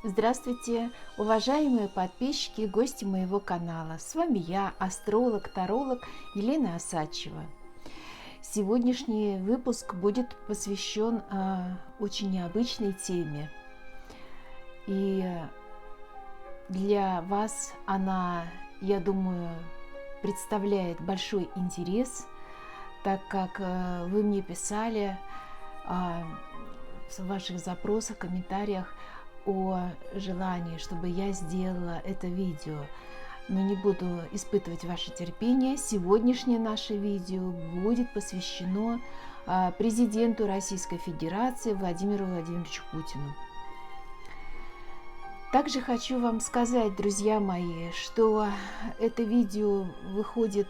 Здравствуйте, уважаемые подписчики и гости моего канала. С вами я, астролог-таролог Елена Осадчева. Сегодняшний выпуск будет посвящен очень необычной теме. И для вас она, я думаю, представляет большой интерес, так как вы мне писали в ваших запросах, комментариях о желании, чтобы я сделала это видео. Но не буду испытывать ваше терпение. Сегодняшнее наше видео будет посвящено президенту Российской Федерации Владимиру Владимировичу Путину. Также хочу вам сказать, друзья мои, что это видео выходит,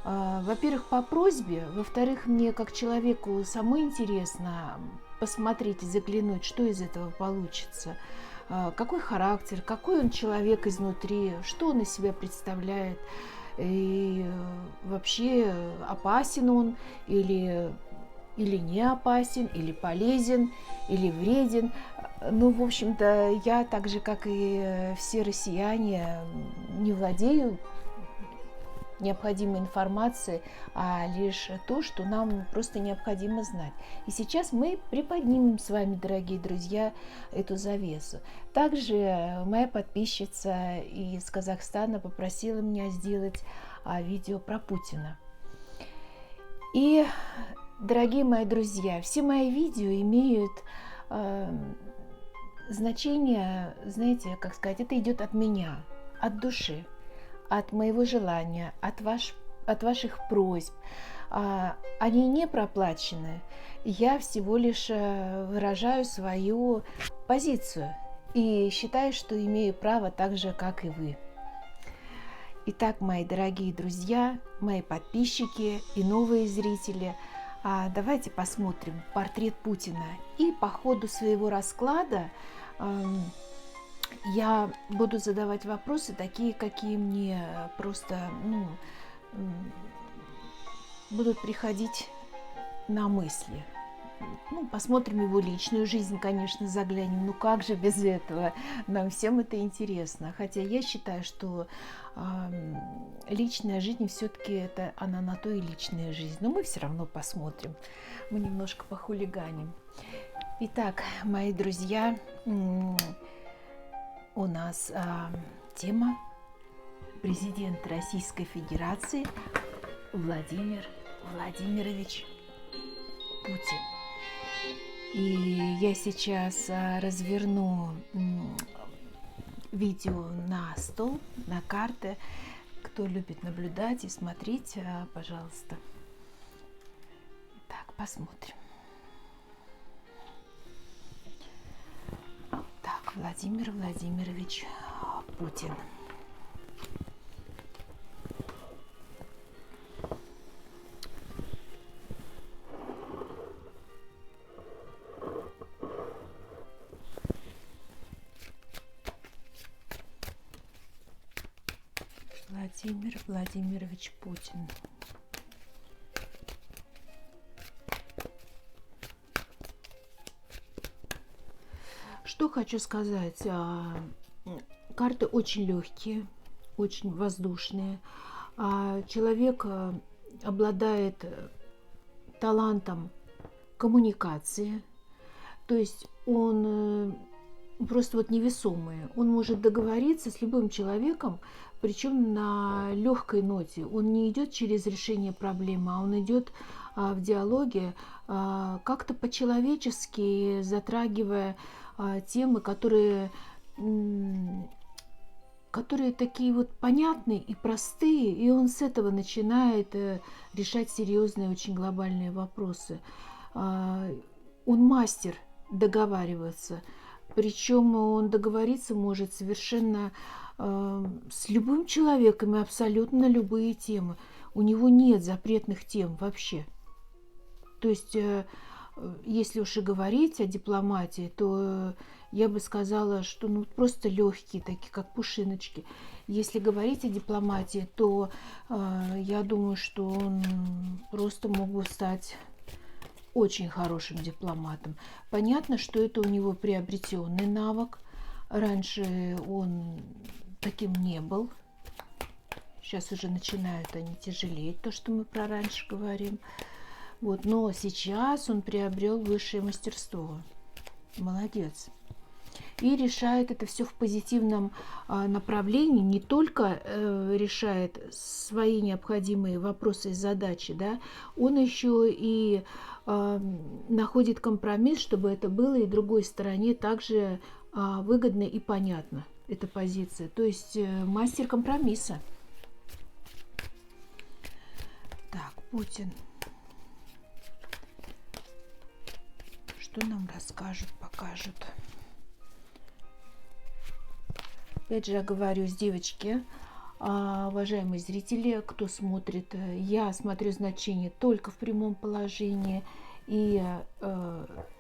во-первых, по просьбе, во-вторых, мне как человеку самой интересно посмотреть и заглянуть, что из этого получится, какой характер, какой он человек изнутри, что он из себя представляет, и вообще опасен он или не опасен, или полезен, или вреден. Ну, в общем-то, я так же, как и все россияне, не владею необходимой информацией, а лишь то, что нам просто необходимо знать. И сейчас мы приподнимем с вами, дорогие друзья, эту завесу. Также моя подписчица из Казахстана попросила меня сделать видео про Путина. И, дорогие мои друзья, все мои видео имеют значение, знаете, как сказать, это идет от меня, от души, от моего желания, от ваших просьб. Они не проплачены. Я всего лишь выражаю свою позицию и считаю, что имею право так же, как и вы. Итак, мои дорогие друзья, мои подписчики и новые зрители, давайте посмотрим портрет Путина. И по ходу своего расклада я буду задавать вопросы такие, какие мне просто будут приходить на мысли. Посмотрим его личную жизнь, конечно, заглянем. Ну как же без этого? Нам всем это интересно. Хотя я считаю, что личная жизнь все-таки это она на то и личная жизнь. Но мы все равно посмотрим. Мы немножко похулиганим. Итак, мои друзья, у нас тема президент Российской Федерации Владимир Владимирович Путин. И я сейчас разверну видео на стол, на карты. Кто любит наблюдать и смотреть, пожалуйста. Так, посмотрим. Так, Владимир Владимирович Путин. Владимир Владимирович Путин. Что хочу сказать. Карты очень легкие, очень воздушные. Человек обладает талантом коммуникации. То есть он просто невесомый. Он может договориться с любым человеком, причем на легкой ноте. Он не идет через решение проблемы, а он идет в диалоге, как-то по-человечески затрагивая темы, которые такие понятные и простые, и он с этого начинает решать серьезные, очень глобальные вопросы. Он мастер договариваться, причем он договориться может совершенно с любым человеком и абсолютно на любые темы. У него нет запретных тем вообще. То есть, если уж и говорить о дипломатии, то я бы сказала, что просто легкие, такие как пушиночки. Если говорить о дипломатии, то я думаю, что он просто мог бы стать очень хорошим дипломатом. Понятно, что это у него приобретенный навык, Раньше он таким не был. Сейчас уже начинают они тяжелеть, то, что мы про раньше говорим. Вот, но сейчас он приобрел высшее мастерство. Молодец. И решает это все в позитивном направлении, не только решает свои необходимые вопросы и задачи, да, он еще и находит компромисс, чтобы это было и другой стороне также выгодно и понятно, эта позиция. То есть мастер компромисса. Так, Путин. Что нам расскажут, покажут? Опять же, я говорю, девочки, уважаемые зрители, кто смотрит, я смотрю значение только в прямом положении. И,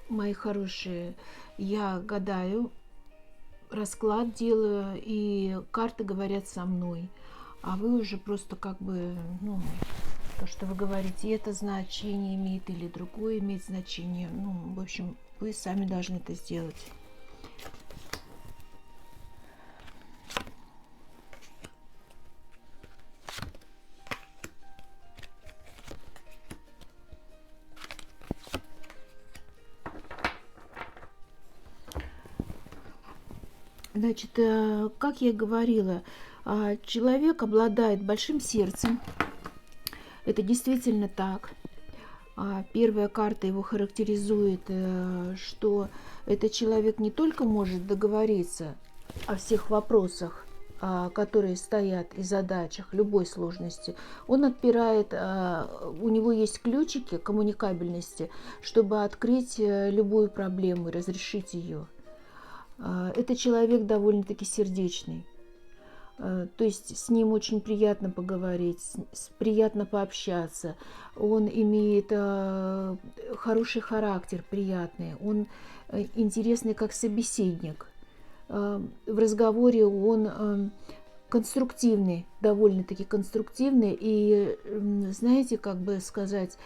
мои хорошие, я гадаю, расклад делаю, и карты говорят со мной. А вы уже просто как бы, ну, то, что вы говорите, это значение имеет или другое имеет значение. Ну, в общем, вы сами должны это сделать. Значит, как я и говорила, человек обладает большим сердцем. Это действительно так. Первая карта его характеризует, что этот человек не только может договориться о всех вопросах, которые стоят и задачах любой сложности, он отпирает, у него есть ключики коммуникабельности, чтобы открыть любую проблему и разрешить ее. Это человек довольно-таки сердечный. То есть с ним очень приятно поговорить, приятно пообщаться. Он имеет хороший характер, приятный. Он интересный как собеседник. В разговоре он конструктивный, довольно-таки конструктивный. И, знаете, как бы сказать,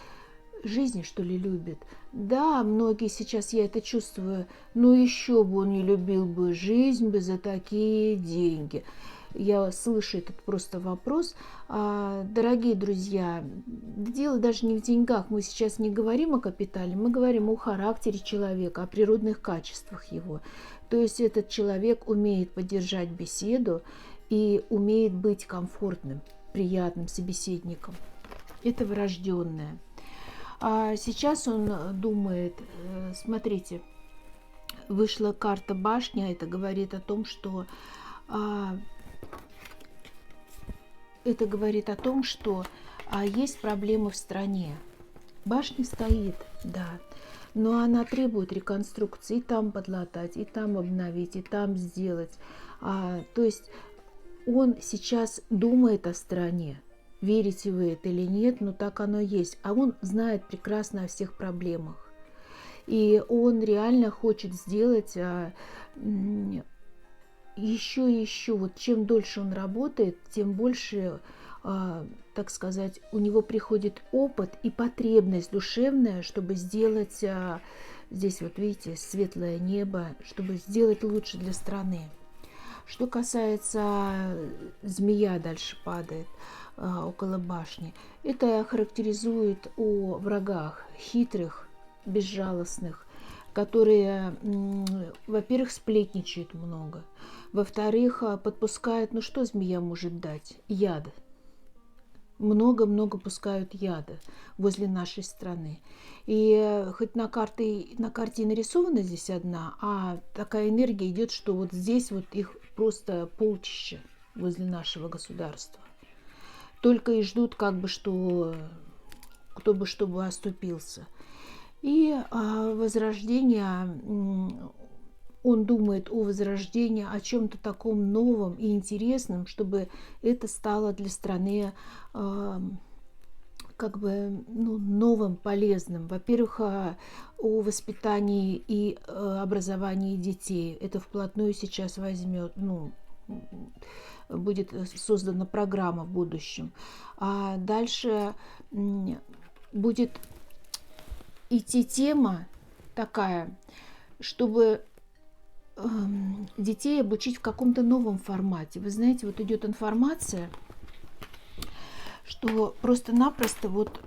жизни, что ли, любит. Да, многие сейчас, я это чувствую, но еще бы он не любил бы жизнь бы за такие деньги. Я слышу этот просто вопрос. Дорогие друзья, дело даже не в деньгах. Мы сейчас не говорим о капитале, мы говорим о характере человека, о природных качествах его. То есть этот человек умеет поддержать беседу и умеет быть комфортным, приятным собеседником. Это врожденное. А сейчас он думает, смотрите, вышла карта башня, это говорит о том, что есть проблемы в стране. Башня стоит, да, но она требует реконструкции, и там подлатать, и там обновить, и там сделать. То есть он сейчас думает о стране. Верите вы это или нет, но так оно есть. А он знает прекрасно о всех проблемах. И он реально хочет сделать еще и еще. Вот чем дольше он работает, тем больше, так сказать, у него приходит опыт и потребность душевная, чтобы сделать, здесь вот видите, светлое небо, чтобы сделать лучше для страны. Что касается змея, дальше падает около башни. Это характеризует о врагах, хитрых, безжалостных, которые, во-первых, сплетничают много, во-вторых, подпускают, ну что змея может дать? Яд. Много-много пускают яда возле нашей страны. И хоть на карте нарисована здесь одна, а такая энергия идет, что вот здесь вот их просто полчища возле нашего государства. Только и ждут, как бы, что кто бы чтобы оступился. И возрождение, он думает о возрождении, о чем-то таком новом и интересном, чтобы это стало для страны как бы, ну, новым, полезным. Во-первых, о воспитании и образовании детей. Это вплотную сейчас возьмет, ну, будет создана программа в будущем. А дальше будет идти тема такая, чтобы детей обучить в каком-то новом формате. Вы знаете, вот идет информация, что просто-напросто вот,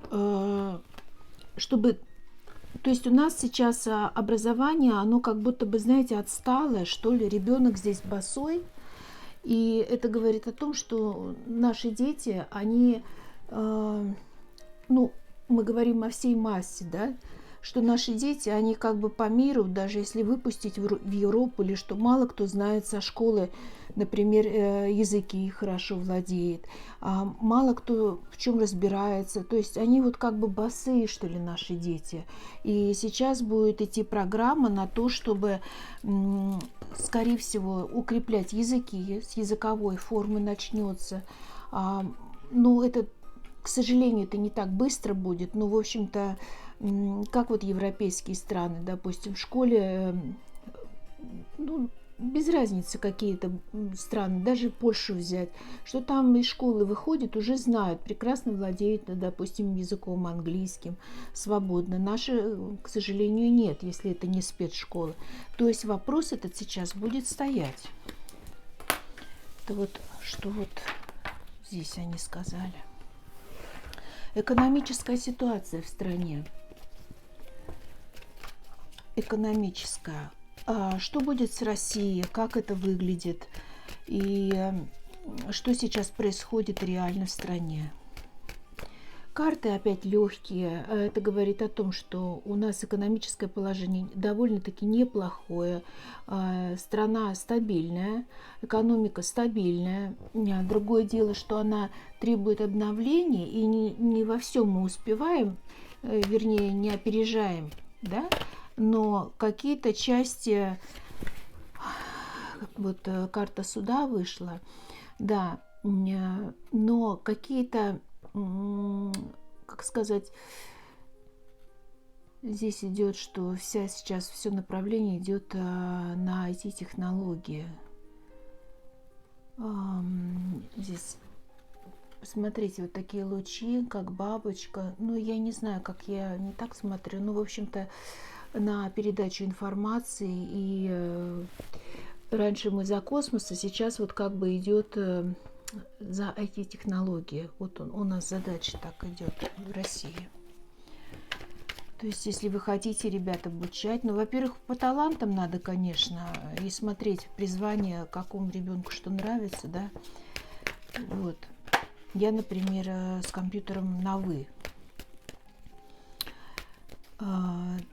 чтобы... То есть у нас сейчас образование, оно как будто бы, знаете, отсталое, что ли, ребенок здесь босой. И это говорит о том, что наши дети, они, ну, мы говорим о всей массе, да, что наши дети, они как бы по миру, даже если выпустить в Европу, или что мало кто знает со школы, например, языки хорошо владеет, мало кто в чем разбирается, то есть они вот как бы босые, что ли, наши дети. И сейчас будет идти программа на то, чтобы, скорее всего, укреплять языки, с языковой формы начнется. Ну, это, к сожалению, это не так быстро будет, но, в общем-то, как вот европейские страны, допустим, в школе, ну, без разницы какие-то страны, даже Польшу взять, что там из школы выходят, уже знают, прекрасно владеют, допустим, языком английским свободно. Наши, к сожалению, нет, если это не спецшкола. То есть вопрос этот сейчас будет стоять. Это вот, что вот здесь они сказали. Экономическая ситуация в стране. Экономическая. Что будет с Россией, как это выглядит и что сейчас происходит реально в стране. Карты опять легкие. Это говорит о том, что у нас экономическое положение довольно-таки неплохое. Страна стабильная, экономика стабильная. Другое дело, что она требует обновления, и не во всем мы успеваем, вернее, не опережаем, да? Но какие-то части, вот карта суда вышла, да, но какие-то, как сказать, здесь идет, что сейчас все направление идет на IT-технологии. Здесь, посмотрите, вот такие лучи, как бабочка. Ну, я не знаю, как я не так смотрю, но, в общем-то, на передачу информации. И раньше мы за космос, а сейчас вот как бы идет за IT-технологии. Вот у нас задача так идет в России. То есть, если вы хотите, ребят, обучать, ну, во-первых, по талантам надо, конечно, и смотреть призвание, какому ребенку что нравится, да. Вот. Я, например, с компьютером на «вы».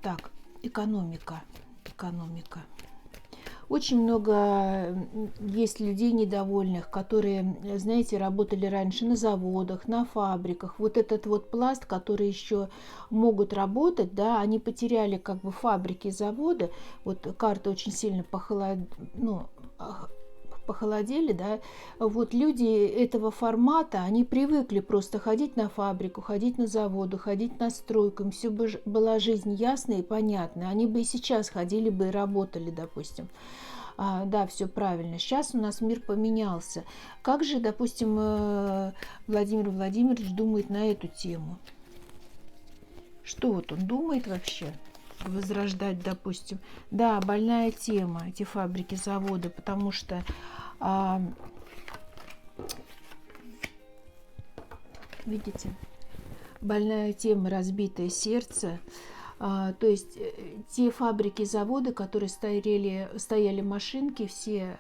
Так, экономика. Очень много есть людей недовольных, которые, знаете, работали раньше на заводах, на фабриках. Вот этот вот пласт, который еще могут работать, да, они потеряли как бы фабрики и заводы. Вот карта очень сильно похолодели, да, вот люди этого формата, они привыкли просто ходить на фабрику, ходить на заводы, ходить на стройку, им все была жизнь ясная и понятная, они бы и сейчас ходили бы и работали, допустим. Да, все правильно. Сейчас у нас мир поменялся. Как же, допустим, Владимир Владимирович думает на эту тему? Что вот он думает вообще? Возрождать, допустим. Да, больная тема, эти фабрики, заводы, потому что видите, больная тема, разбитое сердце. То есть те фабрики, заводы, которые стояли машинки, все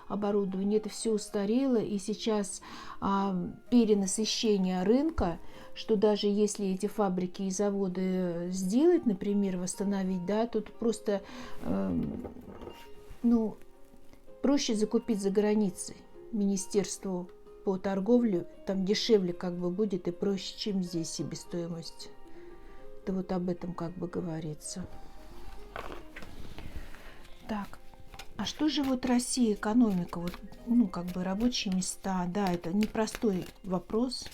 оборудование, это все устарело, и сейчас перенасыщение рынка, что даже если эти фабрики и заводы сделать, например, восстановить, да, тут просто, ну, проще закупить за границей. Министерству по торговле там дешевле как бы будет и проще, чем здесь себестоимость. Это вот об этом как бы говорится. Так, а что же вот Россия, экономика, вот, ну, как бы рабочие места, да, это непростой вопрос.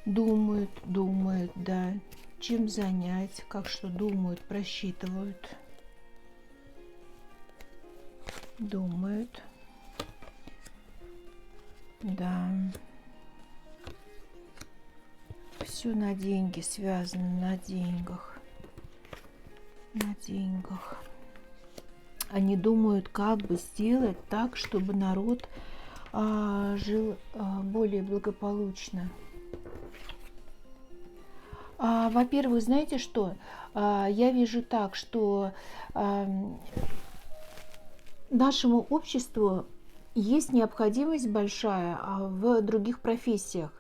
Думают, да, чем занять, как что думают, просчитывают. Думают. Да. Все на деньги связано, на деньгах. На деньгах. они думают, как бы сделать так, чтобы народ жил более благополучно. Во-первых, знаете что? Я вижу так, что нашему обществу есть необходимость большая в других профессиях.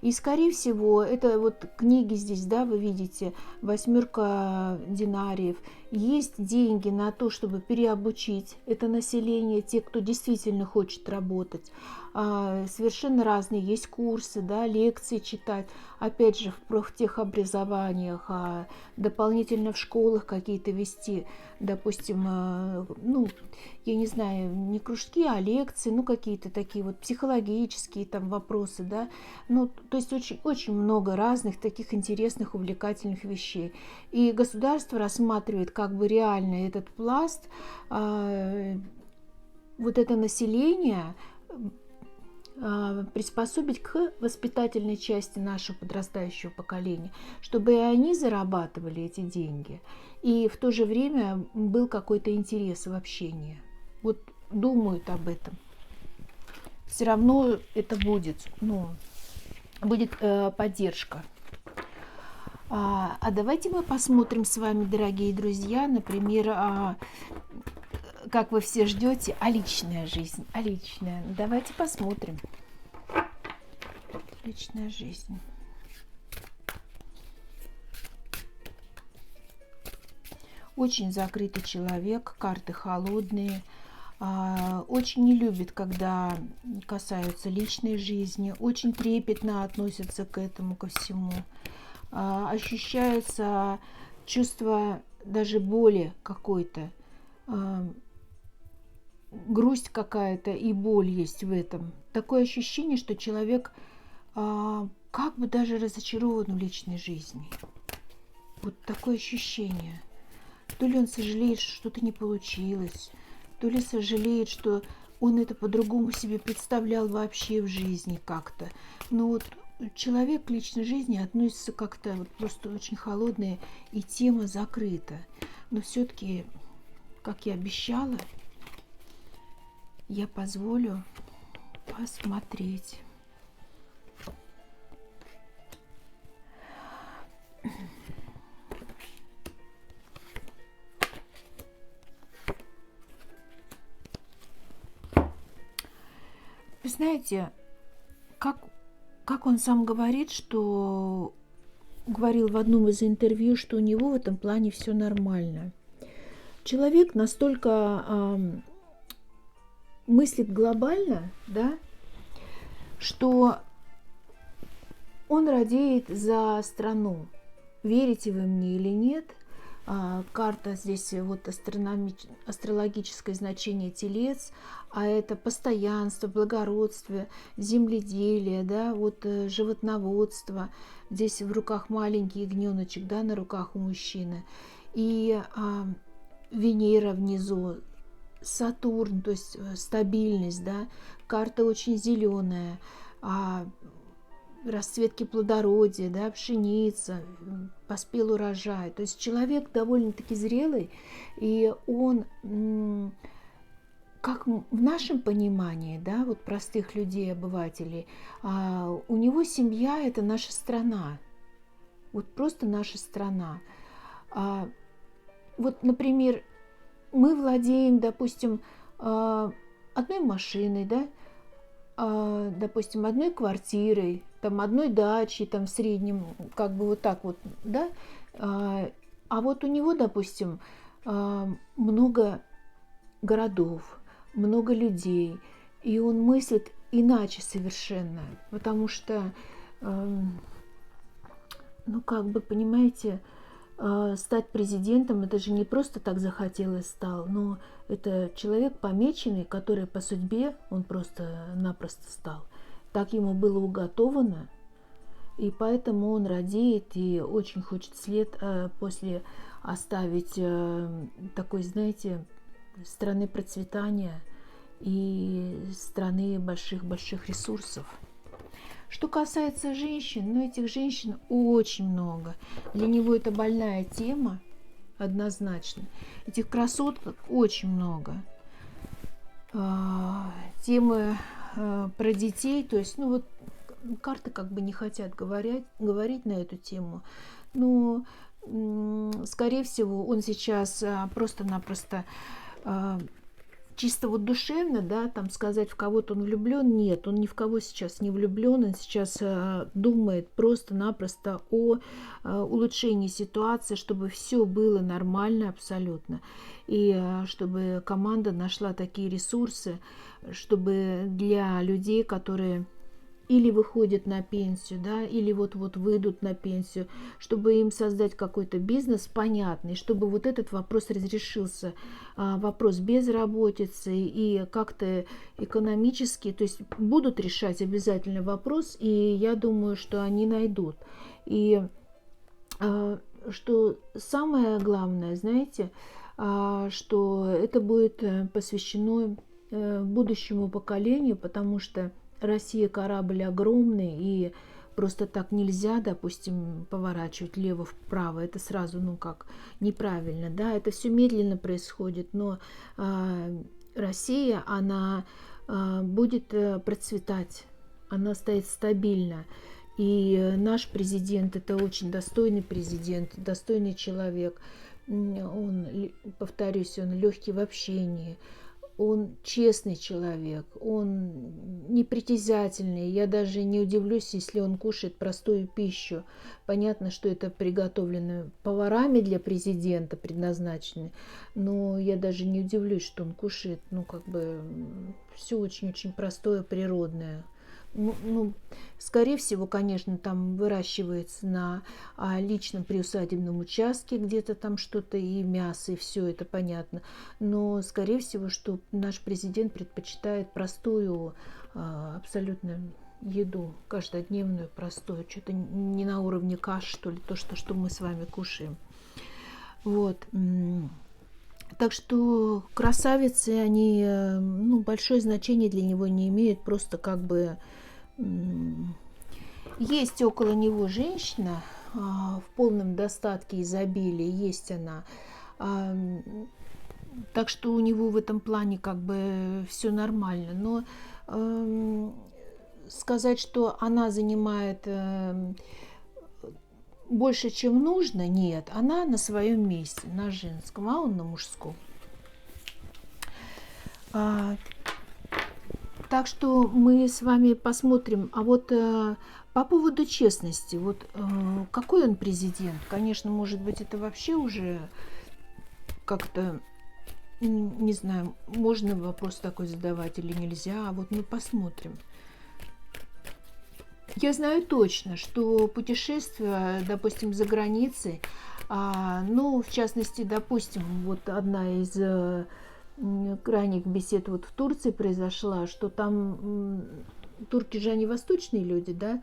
И, скорее всего, это вот книги здесь, да, вы видите, 8 динариев. Есть деньги на то, чтобы переобучить это население, те, кто действительно хочет работать. Совершенно разные есть курсы, да, лекции читать. Опять же, в профтехобразованиях, дополнительно в школах какие-то вести, допустим, ну, я не знаю, не кружки, а лекции, ну, какие-то такие вот психологические там вопросы, да. Ну, то есть очень, очень много разных таких интересных, увлекательных вещей. И государство рассматривает как бы реально этот пласт, вот это население приспособить к воспитательной части нашего подрастающего поколения, чтобы и они зарабатывали эти деньги, и в то же время был какой-то интерес в общении. Вот думают об этом. Все равно это будет, ну, будет поддержка. А давайте мы посмотрим с вами, дорогие друзья, например, как вы все ждете, личная жизнь, личная. Давайте посмотрим. Личная жизнь. Очень закрытый человек, карты холодные. Очень не любит, когда касаются личной жизни. Очень трепетно относятся к этому, ко всему. Ощущается чувство даже боли какой-то. Грусть какая-то и боль есть в этом. Такое ощущение, что человек как бы даже разочарован в личной жизни. Вот такое ощущение. То ли он сожалеет, что что-то не получилось, то ли сожалеет, что он это по-другому себе представлял вообще в жизни как-то. Но вот человек к личной жизни относится как-то вот просто очень холодно, и тема закрыта. Но все-таки, как я обещала, я позволю посмотреть. Вы знаете, как он сам говорит, что говорил в одном из интервью, что у него в этом плане все нормально. Человек настолько мыслит глобально, да, что он радеет за страну. Верите вы мне или нет? Карта здесь вот астрологическое значение телец, а это постоянство, благородство, земледелие, да, вот животноводство. Здесь в руках маленький ягненочек, да, на руках у мужчины. И Венера внизу, Сатурн, то есть стабильность, да, карта очень зеленая, расцветки плодородия, да, пшеница, поспел урожай. То есть человек довольно-таки зрелый, и он, как в нашем понимании, да, вот простых людей, обывателей, у него семья – это наша страна, вот просто наша страна. Вот, например, мы владеем, допустим, одной машиной, да, допустим, одной квартирой, там, одной дачей, там, в среднем, как бы вот так вот, да, а вот у него, допустим, много городов, много людей, и он мыслит иначе совершенно, потому что, ну, как бы, понимаете, стать президентом, это же не просто так захотел и стал, но это человек помеченный, который по судьбе он просто-напросто стал. Так ему было уготовано, и поэтому он радеет и очень хочет след после оставить такой, знаете, страны процветания и страны больших-больших ресурсов. Что касается женщин, ну, этих женщин очень много. Для него это больная тема, однозначно. Этих красоток очень много. Темы про детей, то есть, ну вот карты как бы не хотят говорить на эту тему, но, скорее всего, он сейчас просто-напросто чисто вот душевно, да, там сказать, в кого-то он влюблен, нет, он ни в кого сейчас не влюблен, он сейчас думает просто-напросто о улучшении ситуации, чтобы все было нормально абсолютно, и чтобы команда нашла такие ресурсы, чтобы для людей, которые или выходят на пенсию, да, или вот-вот выйдут на пенсию, чтобы им создать какой-то бизнес понятный, чтобы вот этот вопрос разрешился, вопрос безработицы и как-то экономически, то есть будут решать обязательно вопрос, и я думаю, что они найдут. И что самое главное, знаете, что это будет посвящено будущему поколению, потому что Россия корабль огромный, и просто так нельзя, допустим, поворачивать влево-вправо. Это сразу, ну как, неправильно, да, это все медленно происходит, но Россия, она будет процветать, она стоит стабильно. И наш президент – это очень достойный президент, достойный человек. Он, повторюсь, он легкий в общении, он честный человек, он непритязательный. Я даже не удивлюсь, если он кушает простую пищу. Понятно, что это приготовлено поварами для президента предназначено, но я даже не удивлюсь, что он кушает, ну, как бы, все очень-очень простое, природное. Ну, скорее всего, конечно, там выращивается на личном приусадебном участке где-то там что-то, и мясо, и все это понятно. Но, скорее всего, что наш президент предпочитает простую абсолютно еду, каждодневную, простую, что-то не на уровне каш, что ли, то, что мы с вами кушаем. Вот. Так что красавицы, они, ну, большое значение для него не имеют, просто как бы есть около него женщина в полном достатке, изобилии, есть она. Так что у него в этом плане как бы все нормально. Но сказать, что она занимает больше, чем нужно, нет. Она на своем месте, на женском, а он на мужском. Так что мы с вами посмотрим. А вот по поводу честности, вот какой он президент? Конечно, может быть, это вообще уже как-то, не знаю, можно вопрос такой задавать или нельзя. А вот мы посмотрим. Я знаю точно, что путешествия, допустим, за границей, ну, в частности, допустим, вот одна из крайних бесед вот в Турции произошла, что там турки же они восточные люди, да,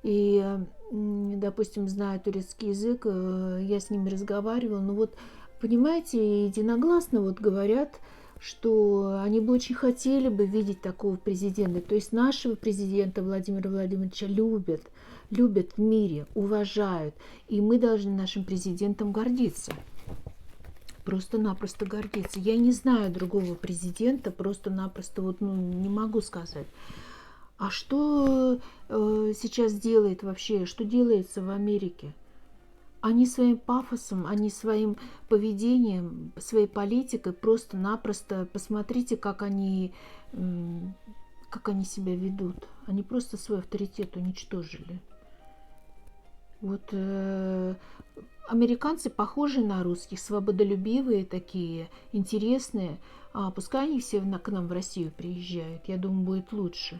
и, допустим, зная турецкий язык, я с ними разговаривала, ну вот, понимаете, единогласно вот говорят, что они бы очень хотели бы видеть такого президента. То есть нашего президента Владимира Владимировича любят в мире, уважают. И мы должны нашим президентом гордиться. Просто-напросто гордиться. Я не знаю другого президента, просто-напросто вот, ну, не могу сказать. А что сейчас делает вообще, что делается в Америке? Они своим пафосом, они своим поведением, своей политикой просто-напросто, посмотрите, как они себя ведут. Они просто свой авторитет уничтожили. Вот американцы похожи на русских, свободолюбивые такие, интересные. Пускай они все к нам в Россию приезжают, я думаю, будет лучше.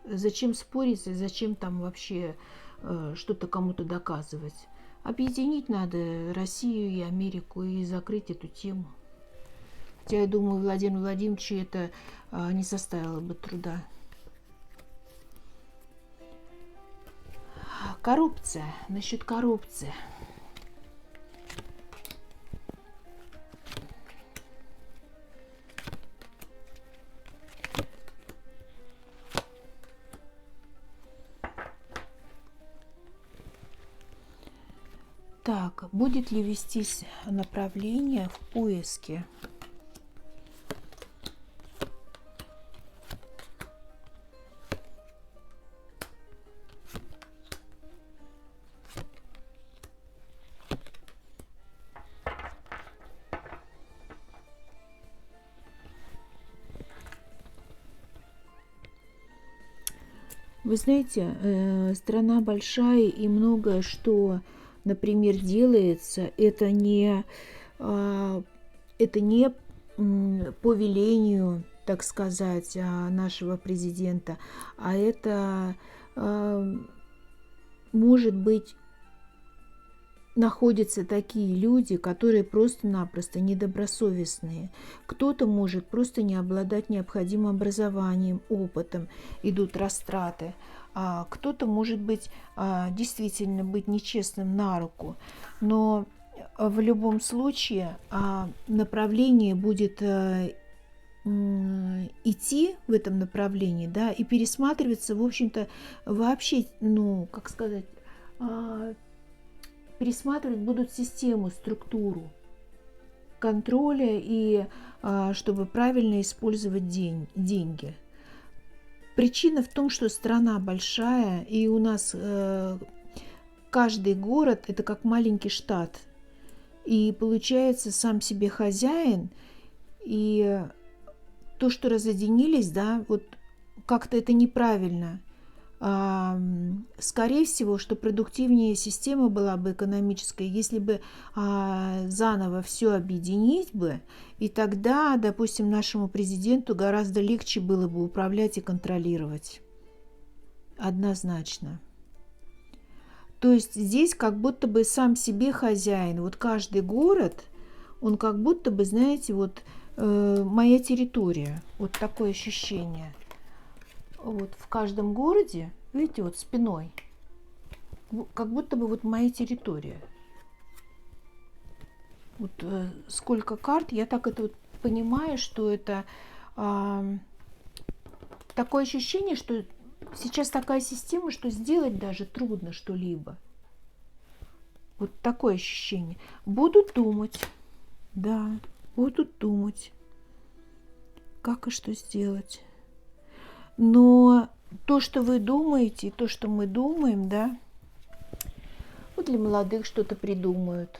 Зачем спорить, зачем там вообще что-то кому-то доказывать? Объединить надо Россию и Америку и закрыть эту тему. Хотя, я думаю, Владимиру Владимировичу это не составило бы труда. Коррупция. Насчет коррупции. Так, будет ли вестись направление в поиске? Вы знаете, страна большая, и многое, что, например, делается, это не по велению, так сказать, нашего президента, а это, может быть, находятся такие люди, которые просто-напросто недобросовестные. Кто-то может просто не обладать необходимым образованием, опытом, идут растраты. А кто-то может быть действительно быть нечестным на руку. Но в любом случае направление будет идти в этом направлении, да, и пересматриваться, в общем-то, вообще, ну, как сказать, пересматривать будут систему, структуру контроля и чтобы правильно использовать деньги. Причина в том, что страна большая, и у нас каждый город – это как маленький штат. И получается, сам себе хозяин, и то, что разъединились, да, вот как-то это неправильно. Скорее всего, что продуктивнее система была бы экономическая, если бы заново все объединить бы, и тогда, допустим, нашему президенту гораздо легче было бы управлять и контролировать. Однозначно. То есть здесь как будто бы сам себе хозяин. Вот каждый город, он как будто бы, знаете, вот моя территория. Вот такое ощущение. Вот в каждом городе, видите, вот спиной, как будто бы вот моя территория. Вот сколько карт, я так это вот понимаю, что это такое ощущение, что сейчас такая система, что сделать даже трудно что-либо. Вот такое ощущение. Будут думать, да, будут думать, как и что сделать. Но то, что вы думаете, то, что мы думаем, да, вот для молодых что-то придумают.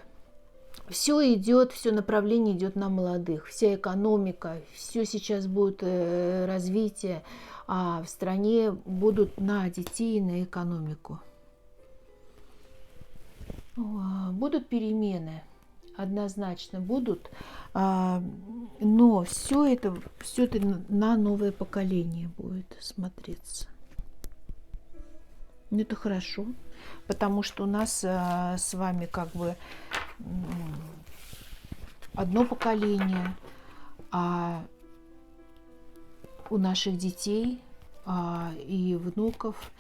Все идет, все направление идет на молодых, вся экономика, все сейчас будет развитие, а в стране будут на детей и на экономику. Будут перемены, однозначно будут, но все это на новое поколение будет смотреться. Это хорошо, потому что у нас с вами как бы одно поколение, а у наших детей и внуков,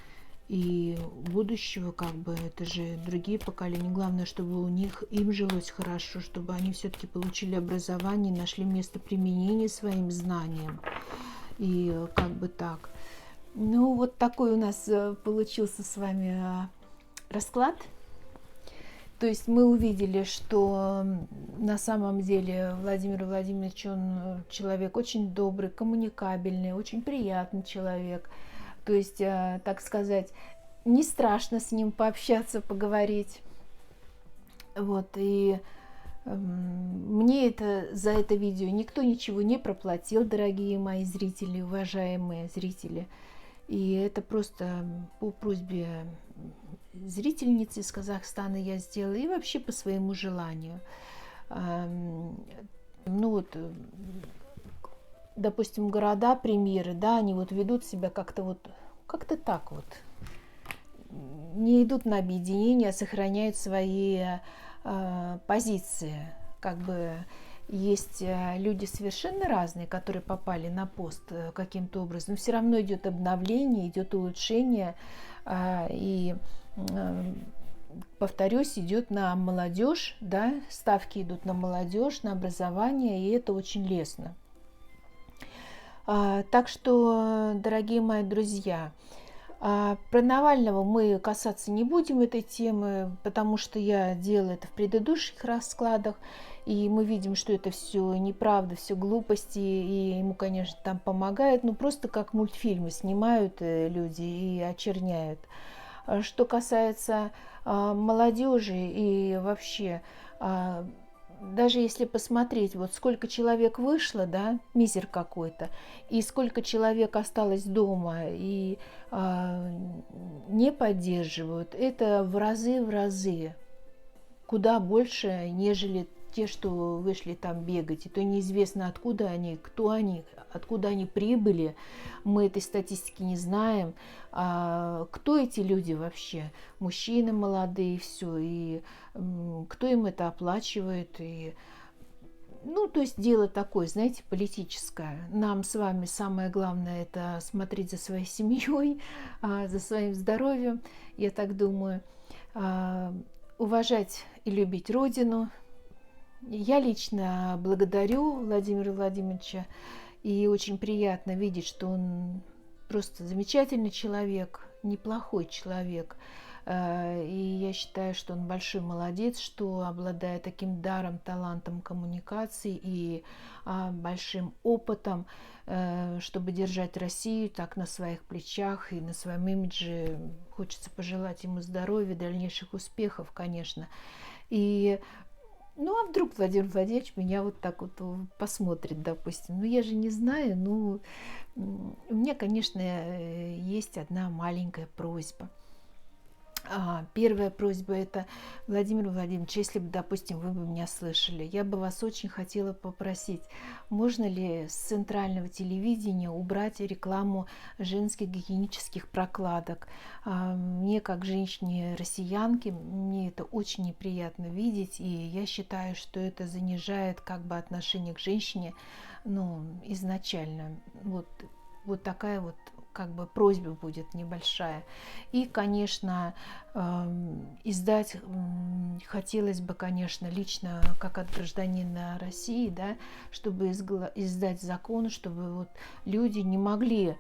и будущего, как бы, это же другие поколения. Главное, чтобы им жилось хорошо, чтобы они все-таки получили образование, нашли место применения своим знаниям. И как бы так. Ну, вот такой у нас получился с вами расклад. То есть мы увидели, что на самом деле Владимир Владимирович, он человек очень добрый, коммуникабельный, очень приятный человек. То есть, так сказать, не страшно с ним пообщаться, поговорить. Вот, и мне за это видео никто ничего не проплатил, дорогие мои зрители, уважаемые зрители. И это просто по просьбе зрительницы из Казахстана я сделала, и вообще по своему желанию. Ну вот, допустим, города, примеры, да, они вот ведут себя как-то так вот. Не идут на объединение, а сохраняют свои позиции. Как бы есть люди совершенно разные, которые попали на пост каким-то образом. Но все равно идет обновление, идет улучшение. И, повторюсь, идет на молодежь, да, ставки идут на молодежь, на образование, и это очень лестно. Так что, дорогие мои друзья, Про Навального мы касаться не будем этой темы, потому что я делала это в предыдущих раскладах, и мы видим, что это все неправда, все глупости, и ему, конечно, там помогают, но просто как мультфильмы снимают люди и очерняют. Что касается молодежи и вообще, даже если посмотреть, вот сколько человек вышло, да, мизер какой-то, и сколько человек осталось дома и не поддерживают, это в разы куда больше, нежели те, что вышли там бегать. И то неизвестно, откуда они, кто они, откуда они прибыли. Мы этой статистики не знаем. Кто эти люди вообще? Мужчины молодые, все. И кто им это оплачивает? И ну, то есть дело такое, знаете, политическое. Нам с вами самое главное это смотреть за своей семьей, за своим здоровьем, я так думаю, уважать и любить Родину. Я лично благодарю Владимира Владимировича, и очень приятно видеть, что он просто замечательный человек, неплохой человек. И я считаю, что он большой молодец, что обладая таким даром, талантом коммуникации и большим опытом, чтобы держать Россию так на своих плечах и на своем имидже. Хочется пожелать ему здоровья, дальнейших успехов, конечно. И ну, а вдруг Владимир Владимирович меня вот так вот посмотрит, допустим. Ну, я же не знаю. Ну, у меня, конечно, есть одна маленькая просьба. Первая просьба – это, Владимир Владимирович, если бы, допустим, вы бы меня слышали, я бы вас очень хотела попросить, можно ли с центрального телевидения убрать рекламу женских гигиенических прокладок. Мне, как женщине-россиянке, мне это очень неприятно видеть, и я считаю, что это занижает как бы отношение к женщине, ну, изначально. Вот такая вот как бы просьба будет небольшая. И, конечно, издать хотелось бы, конечно, лично, как от гражданина России, да, чтобы издать закон, чтобы вот люди не могли,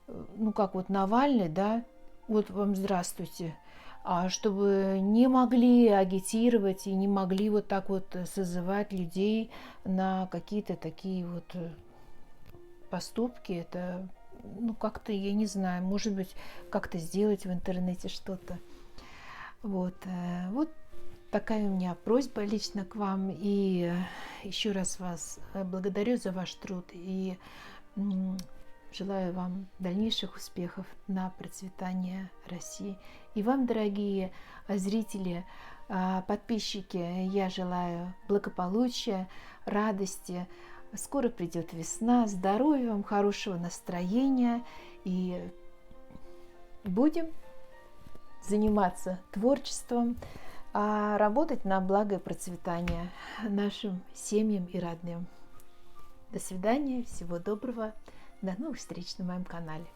ну, как вот Навальный, да, вот вам здравствуйте, чтобы не могли агитировать и не могли вот так вот созывать людей на какие-то такие вот поступки. Это, ну, как-то, я не знаю, может быть, как-то сделать в интернете что-то. Вот такая у меня просьба лично к вам. И еще раз вас благодарю за ваш труд и желаю вам дальнейших успехов на процветание России. И вам, дорогие зрители, подписчики, я желаю благополучия, радости. Скоро придет весна, здоровья вам, хорошего настроения, и будем заниматься творчеством, работать на благо и процветание нашим семьям и родным. До свидания, всего доброго, до новых встреч на моем канале.